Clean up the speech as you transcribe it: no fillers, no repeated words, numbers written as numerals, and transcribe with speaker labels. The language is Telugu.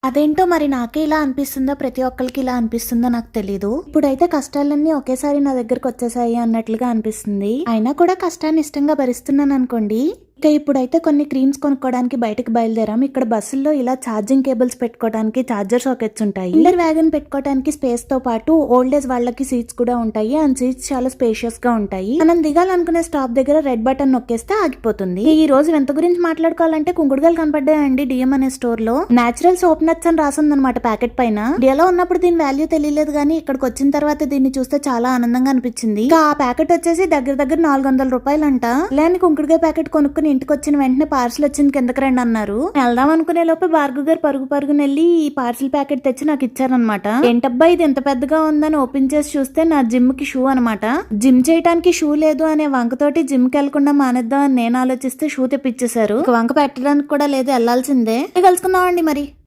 Speaker 1: అదేంటో మరి నాకే ఇలా అనిపిస్తుందో ప్రతి ఒక్కరికి ఇలా అనిపిస్తుందో నాకు తెలీదు. ఇప్పుడైతే కష్టాలన్నీ ఒకేసారి నా దగ్గరకు వచ్చేసాయి అన్నట్లుగా అనిపిస్తుంది. అయినా కూడా కష్టాన్ని ఇష్టంగా భరిస్తున్నాను అనుకోండి. ఇక ఇప్పుడైతే కొన్ని క్రీమ్స్ కొనుక్కోవడానికి బయటకు బయలుదేరాం. ఇక్కడ బస్సుల్లో ఇలా ఛార్జింగ్ కేబుల్స్ పెట్టుకోవడానికి ఛార్జర్ సాకెట్స్ ఉంటాయి. ఇండర్ వ్యాగన్ పెట్టుకోవడానికి స్పేస్ తో పాటు ఓల్డ్ ఏజ్ వాళ్ళకి సీట్స్ కూడా ఉంటాయి. అండ్ సీట్స్ చాలా స్పేషియస్ గా ఉంటాయి. మనం దిగాలనుకునే స్టాప్ దగ్గర రెడ్ బటన్ నొక్కేస్తే ఆగిపోతుంది. ఈ రోజు ఎంత గురించి మాట్లాడుకోవాలంటే కుంకుడుగాలు కనపడ్డాయండి డిఎం అనే స్టోర్ లో. నేచురల్ సోప్ నట్స్ అని రాసిందనమాట ప్యాకెట్ పైన. ఇండియాలో ఉన్నప్పుడు దీని వాల్యూ తెలియలేదు కానీ ఇక్కడికి వచ్చిన తర్వాత దీన్ని చూస్తే చాలా ఆనందంగా అనిపించింది. ఇంకా ఆ ప్యాకెట్ వచ్చేసి దగ్గర 400 రూపాయలంట. లేని కుంకుడుగా ప్యాకెట్ కొనుక్కుని ఇంటికి వచ్చిన వెంటనే పార్సల్ వచ్చింది కిందకి రండి అన్నారు. వెళ్దాం అనుకునే లోపే భార్గవ్ గారు పరుగుని వెళ్ళి ఈ పార్సల్ ప్యాకెట్ తెచ్చి నాకు ఇచ్చారనమాట. ఏంటబ్బా ఇది ఎంత పెద్దగా ఉందని ఓపెన్ చేసి చూస్తే నా జిమ్ కి షూ అనమాట. జిమ్ చేయడానికి షూ లేదు అనే వంకతోటి జిమ్ కి వెళ్లకుండా మానేద్దాం అని నేను ఆలోచిస్తే షూ తెప్పించేశారు. వంక పెట్టడానికి కూడా లేదు, వెళ్లాల్సిందే. కలుసుకుందామండి మరి.